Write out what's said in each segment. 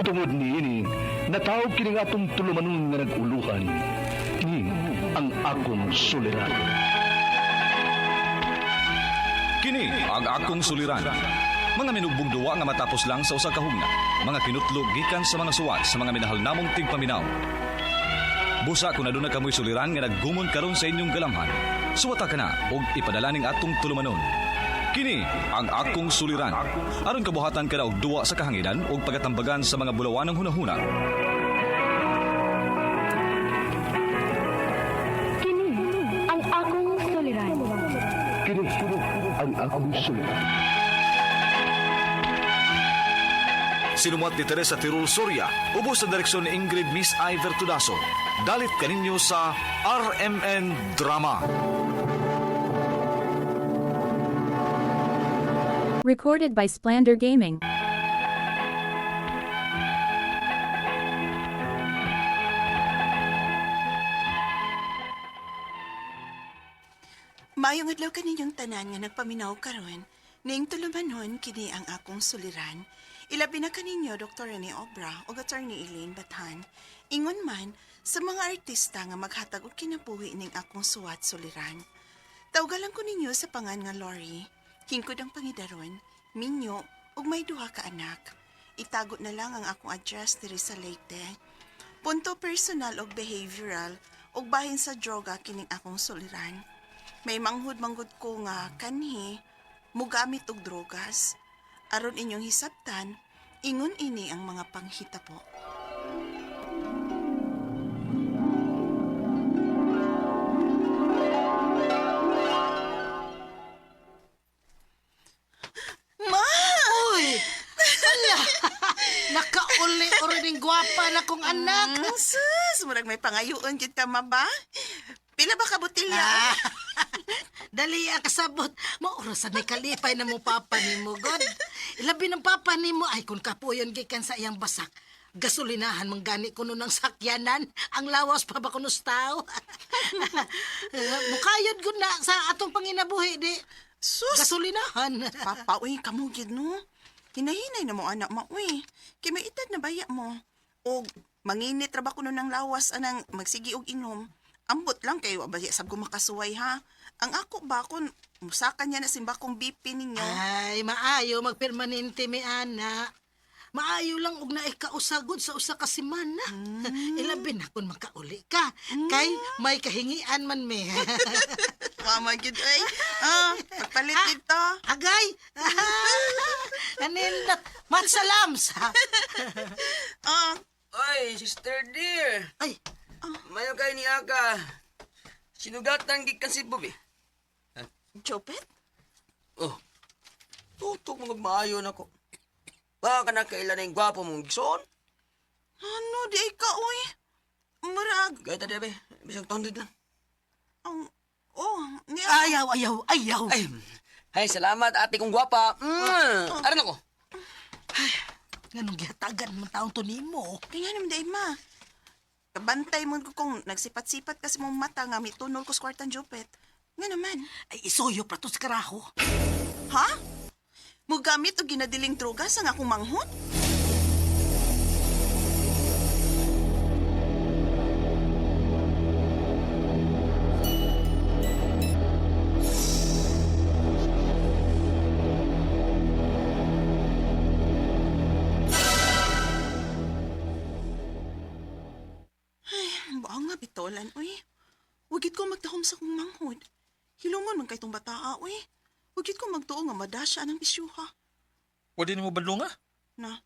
Tungod niini, natawag kini nga atong tulumanon nga nag-uluhan. Ni ang akong suliran. Kini ang akong suliran. Mga minugbong duwa nga matapos lang sa usa ka hugna. Mga kinutlog gikan sa mga suwat sa mga minahal namong tigpaminaw. Busa kung aduna kamoy suliran nga naggumon karon sa inyong galamhan, suwata ka na og ipadala ning atong tulumanon. Kini ang akong suliran. Aron kabuhatan ka na og duwa sa kahanginan og pagatambagan sa mga bulawanang hunahuna. Kini ang akong suliran. Kini ang akong suliran. Sinumat ni Teresa Tirul Soria, ubos sa direksyon ni Ingrid Miss Iver Tudaso. Dalit kaninyo sa RMN Drama. Recorded by Splander Gaming. Maayong adlaw kaninyong tanan nga nagpaminaw karon, ning tulumanon kini ang akong suliran. Ilabi na kaninyo Dr. Rene Obra o Attorney Elaine Bathan. Ingon man sa mga artista nga maghatag og kinabuhi ning akong suwat suliran. Tawgalan ko ninyo sa pangan nga Lori. Hingkod ang pangidaron, minyo, ug may duha ka anak. Itago na lang ang akong address diri sa Leyte. Punto personal ug behavioral ug bahin sa droga kining akong suliran. May manghud-manghud ko nga kanhi, mugamit og drogas. Aron inyong hisabtan, ingon ini ang mga panghitabo. Ma! Uy! Ala! Nakauli-uli ng gwapa na kong anak. Sus! Murag may pangayoon kita, ma ba? Pila ba ka botilya? Dali ang kasabot. Maurusan ni kalipay na mo papa ni mo, God. Ilabi ng papa ni mo, ay kung kapuyon gikan sa iyang basak. Gasolinahan manggani ko nun ng sakyanan. Ang lawas pa ba kunus tao? Mukayod ko na sa atong panginabuhi, di. Sus! Gasolinahan. Papa, uy, kamugid, no? Hinahinay na mo, anak mo, uy. Kay may edad na baya mo. O, manginit ra ba kuno ng lawas anang magsigi og inom. Ambot lang kayo, abaya sab ko makasuway, ha? Ang ako ba, kung musakan niya na simbakong BP ninyo. Ay, maayo magpermanente mi ana. Maayo lang og naay kausagod sa usa ka semana. Ilabi na kung makauli ka. Kay may kahingian man me. Mama, gid, ay. Pagpalit dito. Agay! Kanindot. Matsalams! Oy, sister dear. Ay, Mayo kay ni Aga. Sinugatan gikan si Bobby. Jopet? Oh. Tutok mga maayo na ko. Baka na kailan yung gwapo mong gison. Ano, di ka, uy. Murag. Gaya tadi abe. Bisang tondod lang. Ang, ni ayaw. Ay, salamat ate kong gwapa. Aran ako. Ganong gihatagan man taong to nimo. Kaya naman, day, ma. Kabantay mo ko kung nagsipat-sipat kasi mong mata nga may tunol ko sa kwartang Jopet. Nga naman. Ay, isuyo pra to sa karaho. Ha? Mugamit o ginadiling drogas ang akong manghot? Baa nga bitolan, uy. Wagit ko magtahom sa kong manghod. Hilungon man kay tong bataa, uy. Wagit ko magtuo nga madasya ng isyuha. Pwede mo badlo nga? Na,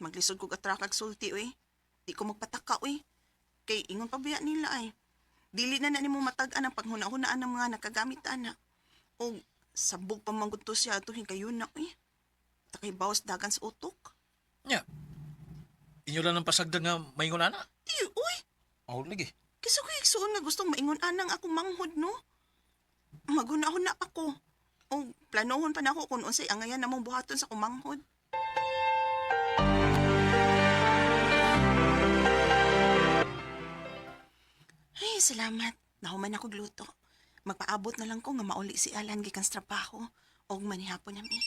maglisod ko atrakag sulti, uy. Di ko magpataka, uy. Kay ingon pabiya nila, ay. Dili na mo matag-an ang paghuna-hunaan ng mga nakagamit, ana. O, sabog pa mangguto siya atuhin kayo na, uy. Takay bawas dagan sa utok. Nya. Inyo lang ng pasagdag nga maingon ana. Di, uy. Oh, lagi. Kisa ko igsuon nga gustong maingon anang akong manghod, no? Magunahon na ako. O planohon pa na ako kung unsay angayan namong buhaton sa kumanghod. Ay, salamat. Nahuman ako gluto. Magpaabot na lang ko nga mauli si Alan gikan sa trabaho og manihapon nami.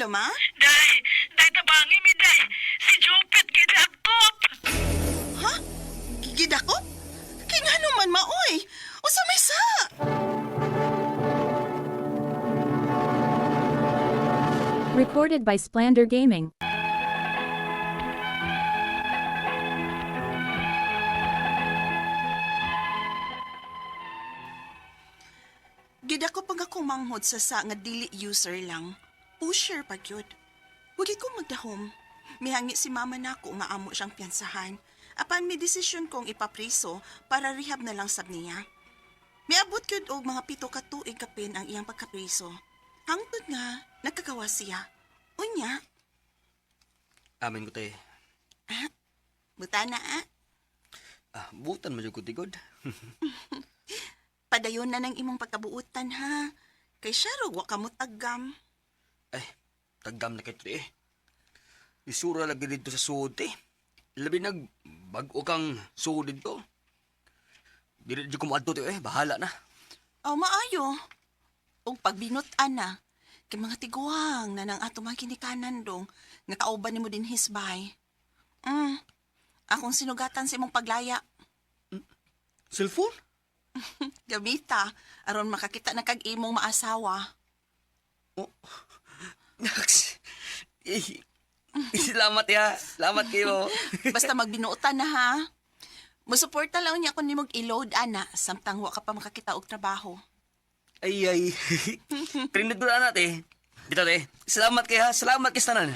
Hello, ma? Day, tabangi mi, day. Si Jupit kidakop. Ha? Gidako? Kingano man, maoy. Usa may sa? Recorded by Splander Gaming. Gidako pag akong manghod sa nga dili user lang. Pusher pa gyud. Wagi ko magdahom. Mihangi si mama nako nga amo siyang piyansahan. Apan may desisyon kong ipapriso para rehab na lang sab niya. Miabot gyud og mga 7 ka tuig kapin ang iyang pagkapriso. Hangtod nga nagkagawa siya. Unya, Amin ko te. buta na Butan mo ko tigod. Padayon na ng imong pagkabuutan ha. Kay Sharog wa ka mo taggam. Ay, tagam na kito eh. Isura lagi dito sa suod eh. Labi bago kang suod dito. Dili di ko maadto eh, bahala na. Aw maayo. Og pagbinutan na. Kay mga tiguang na nang ato mga kinikanan dong nga kauban nimo din hisbay. Akong sinugatan sa imong paglaya. Cellphone? Gamita aron makakita na kag imong maasawa. Naks. Salamat ya. Salamat kayo. Basta magbinuotan na ha. Musuporta lang niya kung nimog i-load ana samtang wa ka pa makakita og trabaho. Ay. Trinid ko na natin. Dito te. Salamat kayo ha. Salamat kayo sa tanan.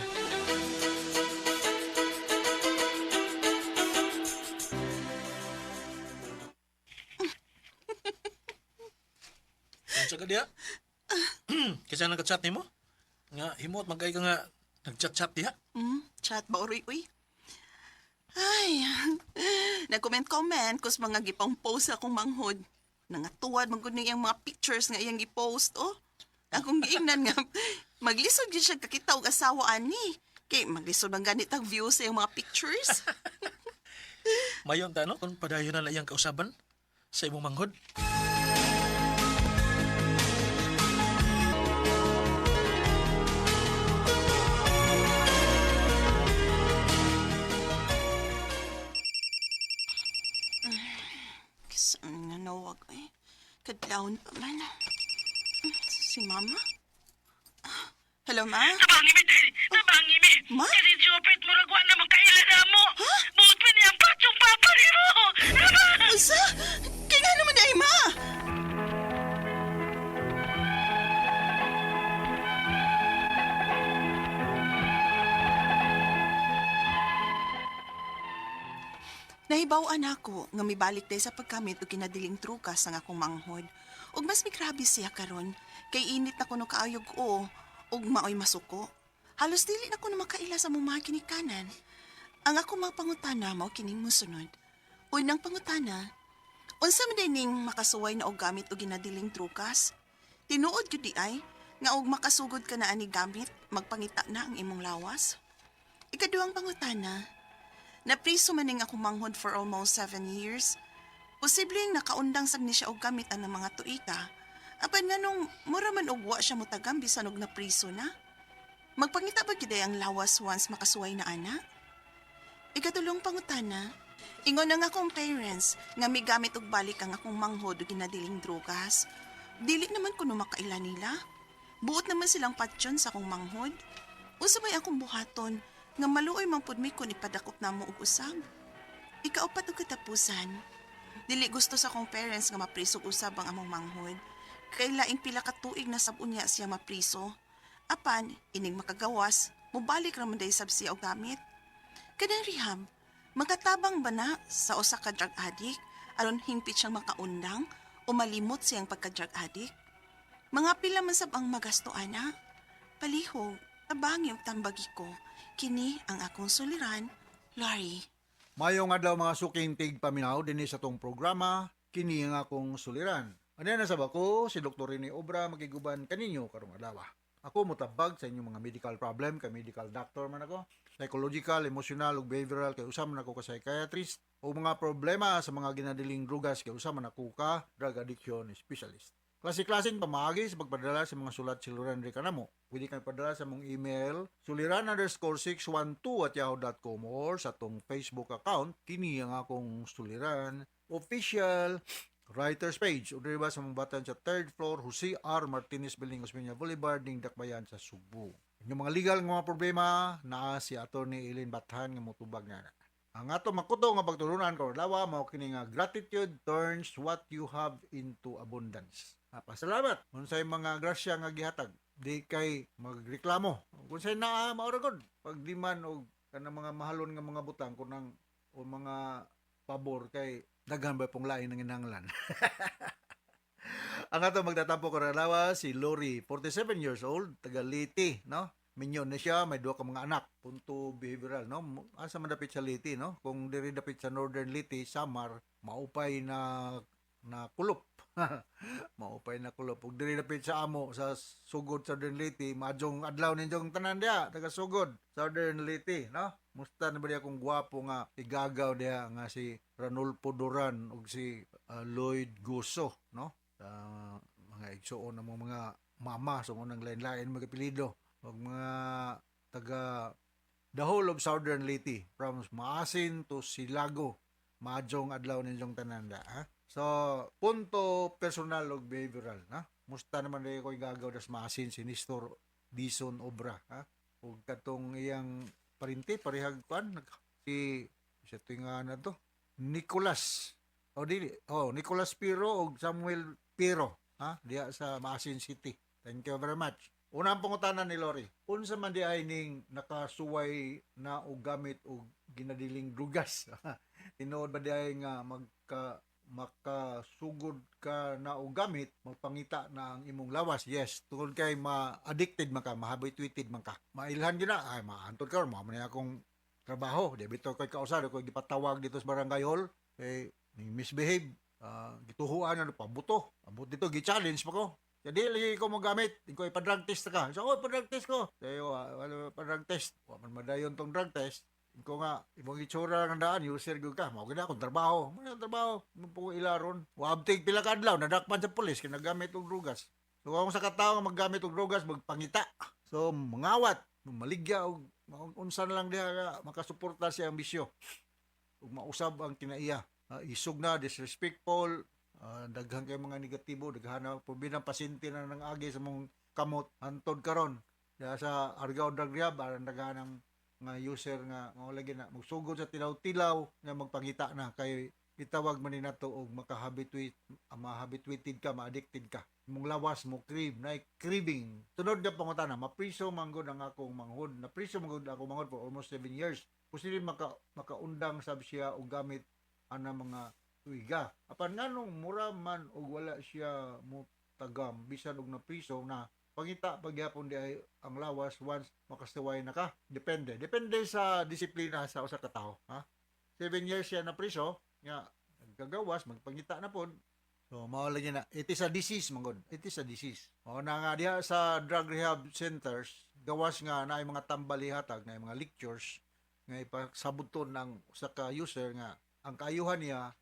Unsa ka diha? Kisa nag-chat nimo? Nga himot magay ka nga nag-chat-chat diha. Chat ba uri uy? Ay, nag-comment-comment kus mga gipang post akong manghod. Nangatuwad man gud niyang mga pictures nga iyang gi-post oh. Akong giingnan nga maglisod gyud siya kakita og asawa ani. Kay maglisod man ganit ang views sa iyang mga pictures. Mayon ta no kung padayon na iyang kausaban sa imong manghod. Saan nga nawag eh? Kadlawon pa man. Si mama? Hello, ma? Tabangi mi, day. Tabangi mi. Ma? Si Jupit muragwa na magkaila na mo. Buot pa niya ang patsong papa ni mo. Usa? Kaya nga naman ay ma! Nahibaw-an ako nga mibalik day sa pagkamit o kinadiling trukas ang akong manghod. Ug mas migrabe siya karon kay init na kuno kaayog o ug maoy masuko. Halos dili na kuno makaila sa mga kinikanan. Ang akong mga pangutana mao kining mosunod. Unang pangutana, unsa man ning makasuway na og gamit og ginadiling trukas? Tinuod gyud di ay nga og makasugod ka na ani gamit magpangita na ang imong lawas? Ikaduhang pangutana, napriso man ning akong manghod for almost 7 years. Posibleng nakaundang sad ni siya og gamit ang mga tuika. Apan nganong mura man og wa siya motagam bisan og napriso na. Magpangita ba gyud ang lawas once makasuway na ana? Ikatulong pangutana, ingon ang akong parents nga migamit og balik ang akong manghod og ginadiling drugas. Dili naman kuno makaila nila. Buot naman silang patsyon sa akong manghod. Usa may akong buhaton nga maluoy man pud mi kun ipadakop namo og usab. Ikaupat og katapusan. Dili gusto sa akong parents nga mapriso og usab ang among manghod. Kay laing pila ka tuig na sab-unya siya mapriso. Apan ining makagawas, mobalik ra man day sab siya og gamit. Kanang rehab, magkatabang ba na sa usa ka drug addict aron hingpit siyang makaundang o malimot siyang pagka-drug addict? Mga pila man sab ang magasto ana. Palihog, tabangi og tambagi ko. Kini ang akong suliran, Lori. Mayong adlaw mga suking tig paminaw dinhi sa tong programa, kini ang akong suliran. Ano na sa bako, si Dr. Rene Obra magiguban kaninyo karong adlaw. Ako mutabag sa inyong mga medical problem, kay medical doctor man ako. Psychological, emotional, ug behavioral kay usa man ako ka psychiatrist. O mga problema sa mga ginadiling drugas kay usa man ako ka drug addiction specialist. klase-klaseng pamagi sa pagpadala sa mga sulat siluran rin ka na mo. Pwede kang padala sa mong email suliran_612@yahoo.com or sa tong Facebook account kini ang akong suliran official writers page o diba sa mga batan sa 3rd floor Jose R. Martinez Building, Osmeña Boulevard, ning Dakbayan sa Subo. Yung mga legal nga mga problema naa si Attorney Eileen Bathan nga motubag na. Ang ato makuto nga pagtulunan ko lawa mao kini nga gratitude turns what you have into abundance. Pasalamat unsay mga grasya nga gihatag di kay magreklamo unsay naa maura gud pagdiman og kanang mga mahalon nga mga butang kunang o mga pabor kay daghan ba pong lain ng inanglan. Ang ato magtatampo ko lawa si Lori, 47 years old, taga Liti, no? Minyon na siya, may 2 ka mga anak. Punto behavioral, no? Asa man dapit sa Liti, no? Kung diri dapit sa Northern Liti, Samar, maupay na kulop. Maupay na kulop. Ug diri dapit sa amo sa Sugod Southern Liti, majong adlaw ninyong tanan dia, taga Sugod Southern Liti, no? Musta na ba diya kung gwapo nga igagaw diya nga si Ranulfo Duran ug si Lloyd Guso, no? Mga igsuon na mga mama so unang lain-lain mga apelyido ug mga taga the whole of Southern Liti from Maasin to Silago majong adlaw ninyong tananda, ha? So punto personal ug behavioral, ha? Musta naman rin ko igagaw das Maasin si Nestor Dison Obra, ha? Ug katong iyang parinti parehag kuan si sa tinga na to Nicolas Nicolas Piro ug Samuel Piro, ha? Diya sa Maasin City. Thank you very much. Unang pangutanan ni Lori, unsa man di ay ning nakasuway na og gamit og ginadiling drugas? Tinuod ba di ay nga makasugod ka na og gamit, magpangita na ang imong lawas? Yes, tungod kay ma-addicted man ka, ma-habituated man ka. Mailhan gyud na, ay maantod ka, mo man akong trabaho. Di bitaw koy kausad ko gipatawag dito sa barangay hall, kay misbehave. Gituhuan na pabuto. Abot dito gi-challenge pa ko. Jadi lagi ko mo gamit, ko ipa-drug test ka. So, pa-drug test ko. Sayo, wala pa-drug test. Wa man madayon tong drug test. Ko nga, ibang itsura ng daan, user ko ka. Mao gina akong trabaho. Mao trabaho, mo po ilaron. Wa abtig pila ka adlaw, nadakpan sa pulis kay nagamit og drugas. So, kung sa katawo nga maggamit og drugas, magpangita. So, mangawat, maligya og unsa na lang diha makasuporta siya ang bisyo. Ug mausab ang kinaiya. Isog na, disrespectful, daghang kay mga negatibo, daghan na pobinang pasyente na nang agi sa mong kamot hantod karon. Diya sa Argao Drug Rehab, daghan ng mga user nga lagi na magsugod sa tilaw-tilaw nga magpangita na kay itawag man ni nato og ma-habituated ka, ma-addicted ka. Mong lawas mo crave, na craving. Tunod nga pangutana, mapriso manggod ang akong manghod. Napriso manggod akong manghod for almost 7 years. Posible makaundang sab siya og gamit ana mga tuiga. Apan nganong mura man og wala siya mo tagam bisan og napriso na pangita pagyapon di ay ang lawas once makasuway na ka. Depende sa disiplina sa usa ka tawo, ha? 7 years siya na priso nga gagawas magpangita na pod. So mao lang na it is a disease manggod. It is a disease. O na nga diha sa drug rehab centers gawas nga naay mga tambalihatag na mga lectures nga ipasabuton ng usa ka user nga ang kaayuhan niya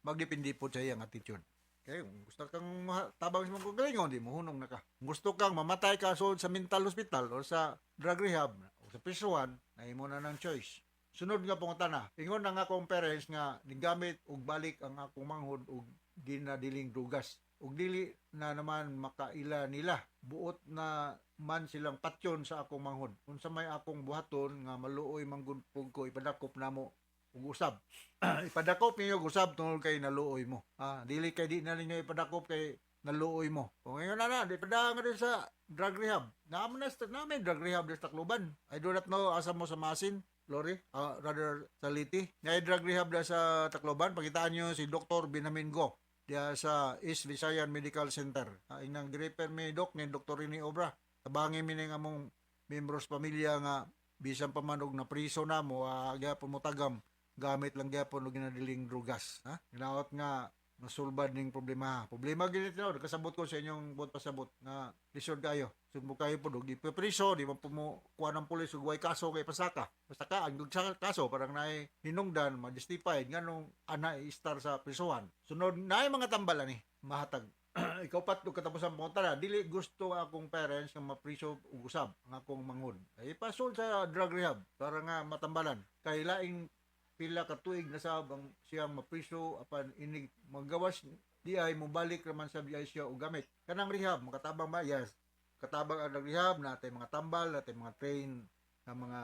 magdepende po sa iyang attitude. Okay, kung gusto kang tabang sa mga kagalingon, di mo hunong na ka. Kung gusto kang mamatay ka sa mental hospital o sa drug rehab o sa prisuan, na imo na ng choice. Sunod nga pangutana, ingon na nga akong parents nga nigamit og balik ang akong manghod og ginadiling drugas. Og dili na naman makaila nila. Buot na man silang patyon sa akong manghod. Unsa may akong buhaton nga maluoy manggod ko ipadakop namo ug usab. Ipadakop niyo usab tungod kay naluoy mo. Dili kay di na ninyo ipadakop kay naluoy mo. Kung ngayon na di padang rin sa drug rehab. Namin drug rehab sa Tacloban. I do not know asa mo sa Masin, Lori, rather sa Liti. Ngay drug rehab na sa Tacloban, pakitaan nyo si Dr. Binamingo diya sa East Visayan Medical Center. Inang direper mi doc ni Dr. Rini Obra. Tabangin mi nga mong membros pamilya nga bisan pa man og na priso na mo, gyapon mo tagam gamit lang gyapon og ginadiling drugas, ha? Ginaot nga nasulbad ning problema. Problema gid ito, kasabot ko sa inyong buot pasabot nga lisod kayo. Sugbo kayo pod og ipipriso, di man po mo kuha ng pulis ug way kaso kay pasaka. Basta ka ang kaso parang naay hinungdan, ma-justified nganong ana i-star sa prisuhan. Sunod naay mga tambalan ni mahatag ikaw pat katapos ang mga tara, dili gusto akong parents nga mapriso og usab ang akong manghod. Ay pasol sa drug rehab para nga matambalan. Kay laing pila ka tuig na sab ang siyang mapriso apan inig magawas di ay mobalik raman sa di ay siya og gamit. Kanang rehab makatabang ba? Yes. Katabang ang rehab natay mga tambal, natay mga train na mga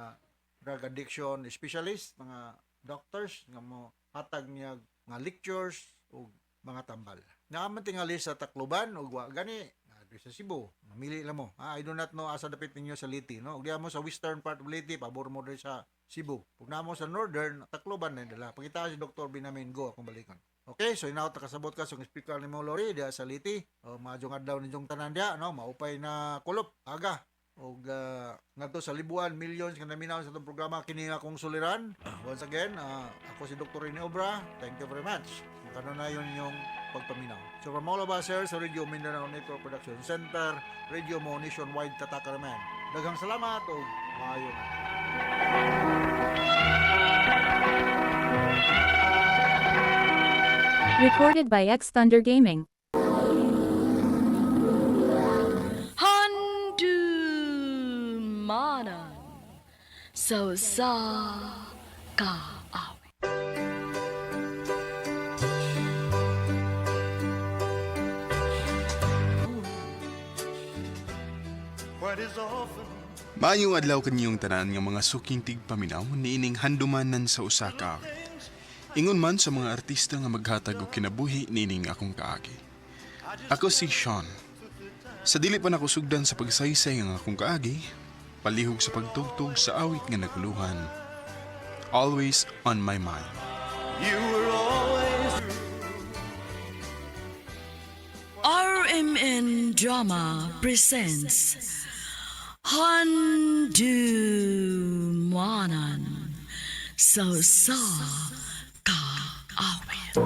drug addiction specialist, mga doctors nga mo hatag niya mga lectures o mga tambal. Naaman tingali sa Tacloban o gani sa Cebu. Mamili lang mo. I do not know asa dapit ninyo sa Liti, no? Ug mo sa western part of Liti, pabor mo rin sa Cebu. Pag na mo sa northern, Tacloban na dala. Pagkita si Dr. Binamin go akong balikan. Okay, so inaw takasabot ka sa speaker ni mo Lori dia sa Liti. O majong adlaw ninyong tanan dia, no? Maupay na kulop aga. Og ngadto sa libuan millions nga naminaw sa itong programa kini akong suliran. Once again, ako si Dr. Rene Obra. Thank you very much. Kanunayon yung pagpaminaw. So from all of us here sa Radio Mindanao Network Production Center, Radio Mo Nationwide Tatakaraman. Daghang salamat o maayo na. Recorded by X Thunder Gaming. Handumanan so sa ka awi. Maayong adlaw kanyong tanan nga mga suking tigpaminaw niining handumanan sa usa ka awit. Ingon man sa mga artista nga maghatag og kinabuhi niining akong kaagi. Ako si Sean. Sa dili pa nako sugdan sa pagsaysay ang akong kaagi, palihog sa pagtugtog sa awit nga naguluhan. Always on my mind. RMN Drama presents Handumanan so sa ka awit.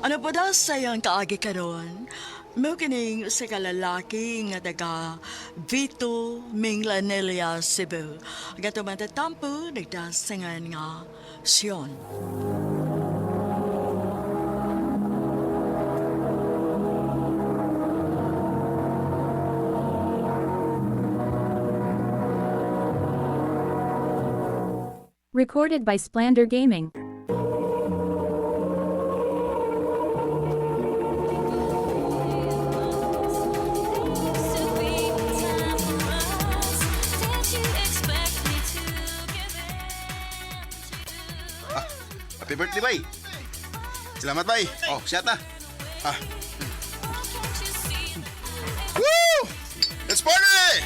Ano pa daw sayang kaagi karon? Mo kining sa kalalaki nga taga Vito Minglanelia, Cebu. Gato man tatampo nagdasangan nga Sion. Recorded by Splander Gaming. Happy birthday, bay! Salamat, bay! Oh, siya na! Woo! Let's party!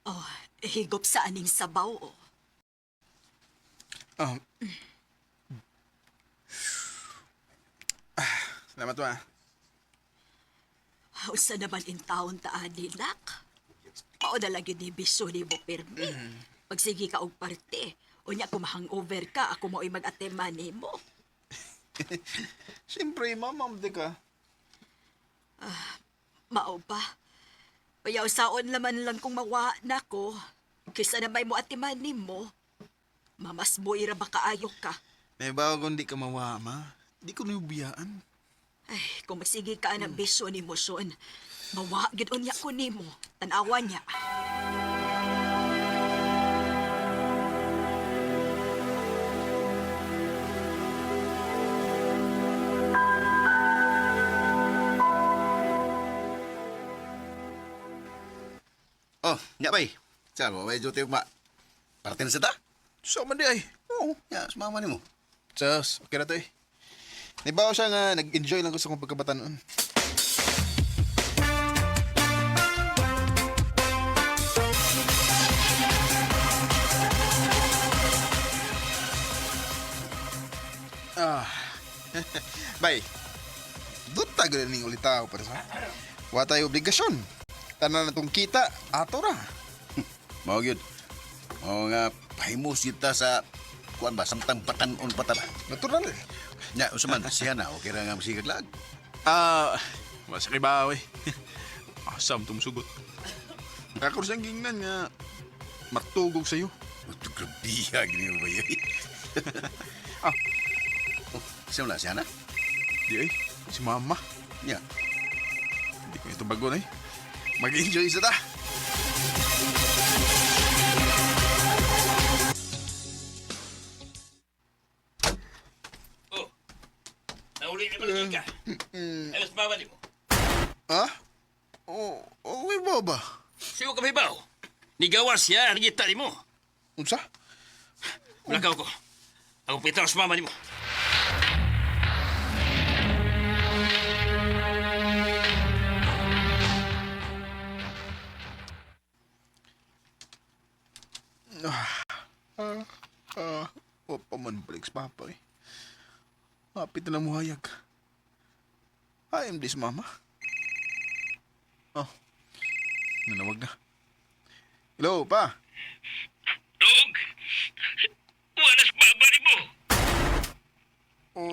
Oh, higop sa aning sabaw. Oh. Salamat, ma. Usa naman in taon ta adinak. Mao na lagi ni biso ni mo pirmi. Pagsige ka og parte, unya ko ma-hangover ka, ako mo'y mag-atema nimo. Siyempre, mamam di ka. Mao ba? Payaw saon laman lang kung mawa na ko. Kisa na may mo atiman nimo. Mamasboy ra ba kaayo ka? May bago kung di ka mawa, ma. Di ko niyubiyaan. Ay, kung magsige ka ng biso ni mo son, mawa gid unya ko nimo. Tanawa niya. Oh, nya bay. Sa mo may duty ma. Parte na sa ta? So man di ay. Oo, nya sumama nimo. Just, okay na to eh. Nibaw siya nga nag-enjoy lang ko sa kong pagkabataan. Bay, duta gano'n ning ulitaw para sa. Wa tayo obligasyon. Tanan na itong kita, ato ra. Mao gyud. Mao nga pahimos kita sa kuan ba samtang patan-on patara. Natural eh. Nya usaman siya na okay ra nga masigad lag. Masakibaw eh. Asam tong sugot. Kakor siyang gingnan nga, martugog sa'yo. Ito grabiya, gini mo ba yun? Ah. Oh, siya wala siya na? Di ay, si mama. Yeah. Hindi ko ito bago na eh. Mag-enjoy sa ta. Oh, nauli na ba ka? Ay, mas mama mo. Ha? Oh, okay ba ba? Siyo ka ba? Nigawas siya, nagita mo. Unsa? Malakaw ko. Ako pita sa mama mo. O pa man balik sa papa eh. Hapit na lang muhayag. I am this mama. Oh, nanawag na. Hello, pa. Dog! Walas mama mo.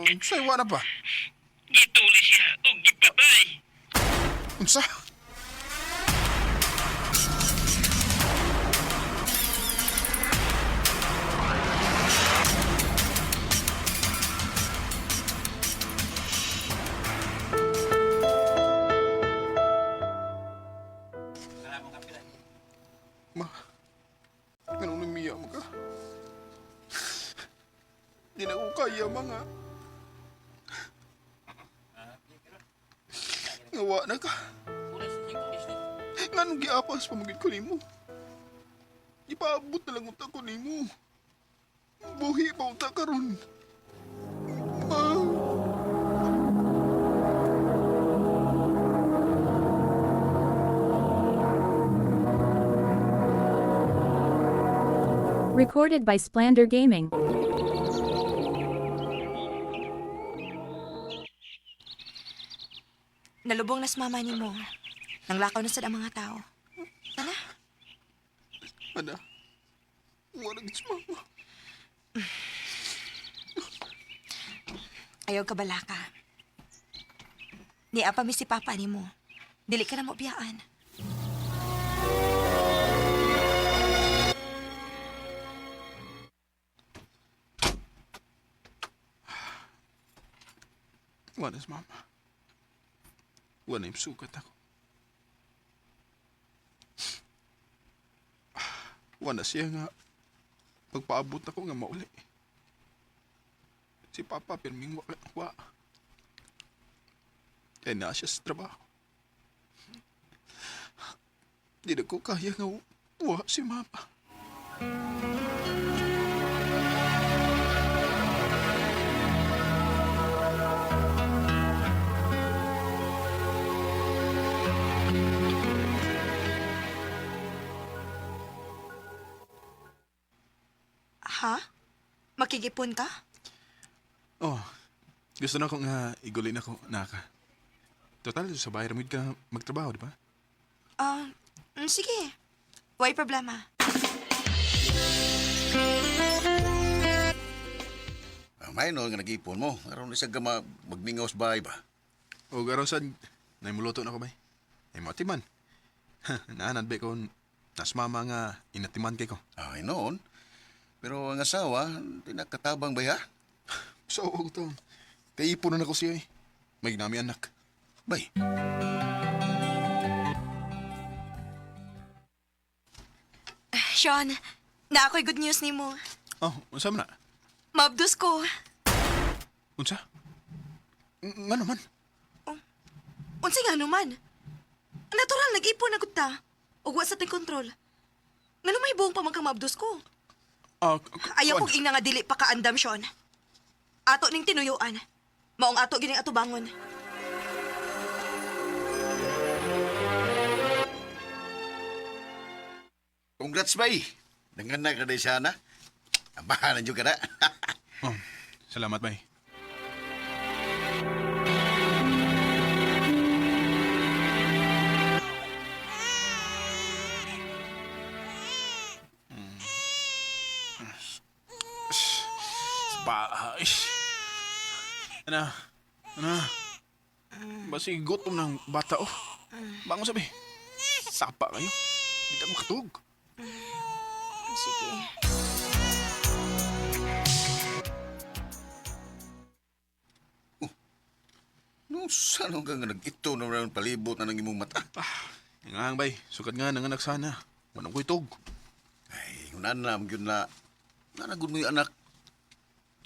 Unsa'y wala pa? Gituli siya o gipatay. Unsa? Ma, ganun umiyak ka. Di na ko kaya, mga. Ngawa na ka. Nga nung giapas pamagin ko nimo. Ipaabot na lang unta ko nimo. Buhi pa unta karon. Recorded by Splander Gaming. Nalubong na sa mama ni mo. Nanglakaw na sa mga tao. Tala. Ana, wala gits mama. Ayaw ka balaka. Ni apa mi si papa ni mo. Dili ka na mo biyaan. Wala sa mama. Wala yung sukat ako. Wala siya nga magpaabot ako nga mauli. Si Papa pirming wa. Kaya na siya sa trabaho. Di na ko kaya nga wa si Mama. Ha? Makigipon ka? Oh, gusto na ko nga igulin ako naka. Total, sa bahay ramid ka magtrabaho, di ba? Sige. Why problema? May no nga nag-ipon mo. Aron na siya gama magmingaw sa bahay ba? O garo sad, naimuluto na ko ba? Ay matiman. Naanad ba ko nas mama nga inatiman kay ko. Ay noon. Pero ang asawa, di nakatabang ba ya? So, to. Kay ipon na ako siya eh. May ginami anak. Bay. Sean, na ako'y good news ni mo. Oh, unsa man na? Mabdos ko. Unsa? Nga naman. Unsa nga naman? Natural, nag-ipon na ta. Ug wa sa ting kontrol. Ngano may buong pamagkamabdos ko? Ayaw kong ina nga dili pa kaandam, Sean. Ato ning tinuyuan. Maong ato gining ato bangon. Congrats, bay. Dengan na ka na siya na. Abahan na juga na. Salamat, bay. Bahay. Ano? Basi gutom ng bata, oh. Bangon sabi. Sapa kayo. Hindi tayo makatug. Sige. No, saan ka nga nag-ito na rin palibot na ng imong mata? Nga bay, sukat nga nanganak sana. Manong ko itog. Ay, unanam yun na nanagod mo yung anak.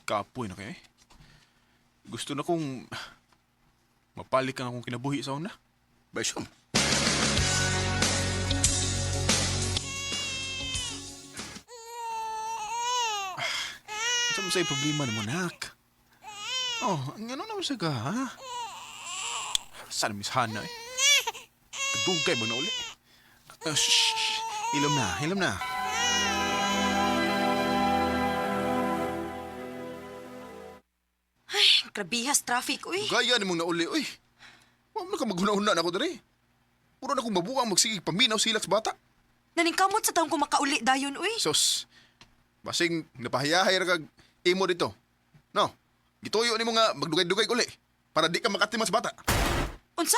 Kapoy na kayo eh. Gusto na kong mapalik ang akong kinabuhi sa una. Baysom. Saan mo sa'yo problema naman, nak? Oh, ano naman sa ka, ha? Saan Miss Hana eh? Dugay ba na uli? Shh! Ilom na, ilom na. Ay, grabihas traffic, uy. Gaya ni mong nauli, oy. Huwag na ka maghuna-huna na ako dali. Puro na kong mabuang magsigig paminaw silak sa bata. Naningkamot sa taong ko makauli dayon, uy. Sos, basing napahayahay ra kag imo dito. No, gituyo ni mo nga magdugay-dugay uli para di ka makatima sa bata. Unsa?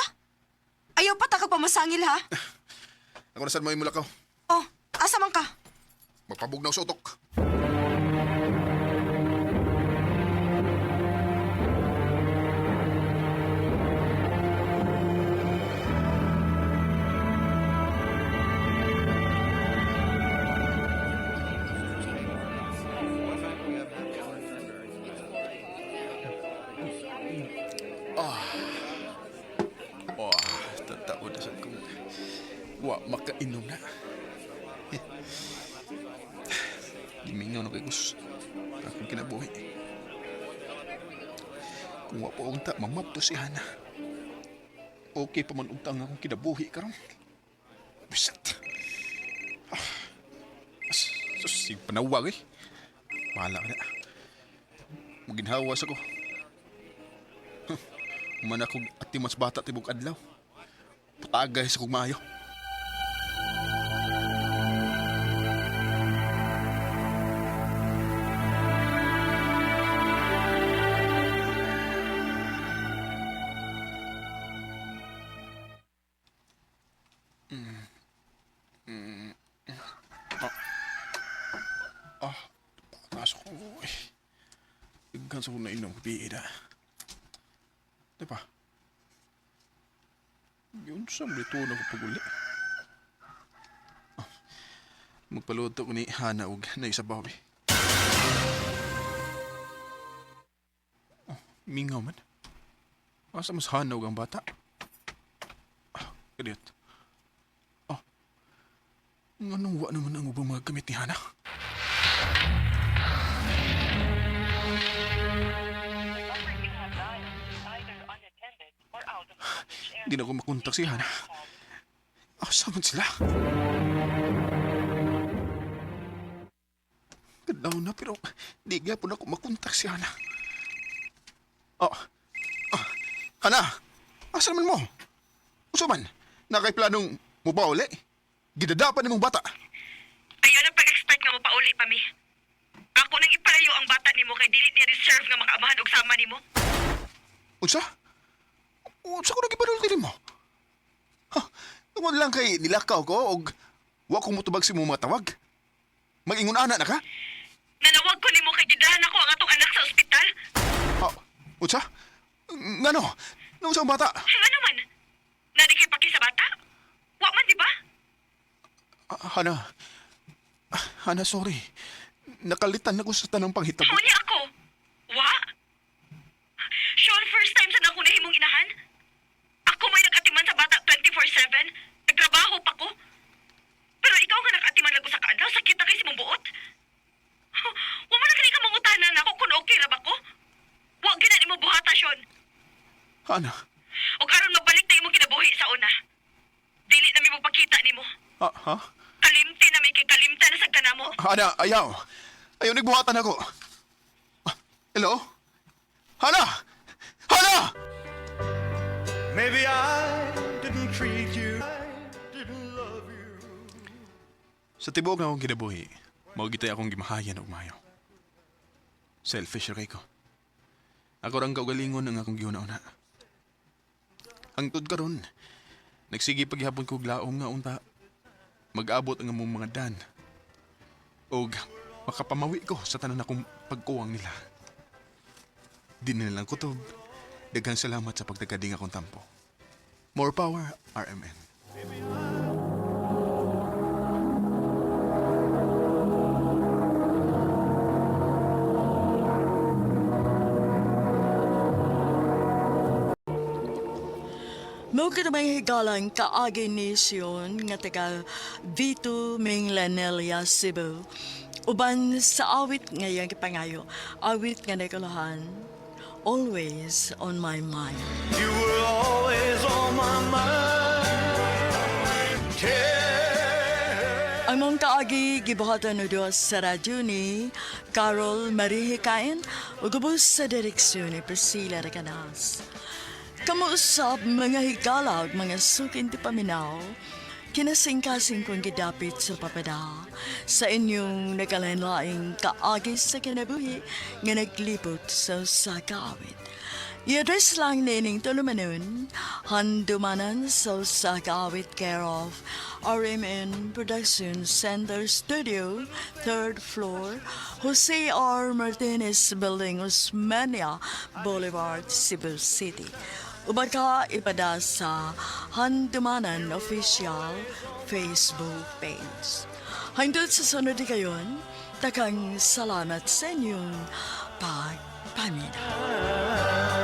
Ayaw pa ta ka pamasangil, ha? Ako na saan mo imulakaw. Oh, asa man ka? Magpabugnaw sa utok. Tatawa na sa kong wa makainom na. Gimingaw na kay Gus. Akong kinabuhi. Kung wa po unta, mamapto si Hana. Okay pa man untang akong kinabuhi karon. Bisat. Sus, panawag eh. Bahala ka na. Maginhawas ako. Man akong atimas bata tibok adlaw. Patagay sa kong maayo. Pasok ko. Igkan sa kong nainom. Bida. Diba? Yun sa mlito na ko paguli. Magpaluto ko ni Hana og na isa bawi. Mingaw man. Asa mas Hana og ang bata? Kadiyot. Anong wa naman ang ubang mga gamit ni Hana? Hindi na ako makontak si Hana. Asa man sila? Gadaw na pero di nga po na ako makontak si Hana. Hana! Asa naman mo? Uso man? Nakay planong mo ba uli? Gidadapan ni mong bata. Ayaw na pag-expect nga mo pauli pa mi. Ako nang ipalayo ang bata nimo kay dili niya reserve nga makaamahan og sama nimo. Unsa? Unsa ko nag-ibalulti mo? Tungod lang kay nilakaw ko og wa ko mutubag si mo mga tawag. Mag-ingon ana na ka? Nanawag ko nimo kay gidahan ako ang atong anak sa ospital. Unsa? Ngano? Nung sa bata? Ano man? Nadi kay paki sa bata? Wa man di ba? Hana, sorry. Nakalitan ako sa tanang panghitabo. Hawani ako? Wa? Sean, first time sa ako nahimong inahan? Ako may nag-atiman sa bata 24/7. Nagtrabaho pa ko. Pero ikaw nga nag-atiman lang ko sa kaadlaw. Sakit na kayo si mong buot. Wa man na ka mangutanan ako kung okay ra ba ko? Wa ginan imo buhata, Sean. Hana. O karon magbalik na imong kinabuhi sa una. Dili na mi magpakita nimo. Ha? Kalimti na may kay kalimta na sa kanamo. Hana, ayaw. Ayaw, nagbuhatan ako. Hello? Hana! Hana! Maybe I didn't treat you, I didn't love you. Sa tibuok na akong kinabuhi, maugitay akong gimahayan og mayo. Selfish ra kay ko. Ako rang kaugalingon ang akong giuna-una. Ang tud karon, nagsige paghapon ko glaom nga unta. Mag-abot ang among mga dan. O makapamawi ko sa tanan akong pagkuwang nila. Di na lang kutob. Daghang salamat sa pagdagading akong tampo. More power, RMN. Mo ka namang higalang kaagi nisyon nga taga Vito Minglanelia, Cebu. Uban sa awit ngayang kipangayo, awit nga nakalahan, always on my mind. You were always on my mind. Ang mong kaagi gibuhatan no Diyos sa radyo ni Carol Marie Hikain o gubos sa direksyon ni Priscilla Recanas. Kamuusap mga higalag, mga sukin ti paminaw, kinasing-kasing kong gidapit sa papada sa inyong nagalanlaing kaagi sa kinabuhi nga naglibot sa sakawit. I-address lang nining tulumanon, handumanan sa sakawit care of RMN Production Center Studio, 3rd floor, Jose R. Martinez Building, Osmania Boulevard, Cebu City. Uban ka ipada sa Handumanan Official Facebook page. Hangtod sa sunod di kayon, takang salamat sa inyong pagpaminaw.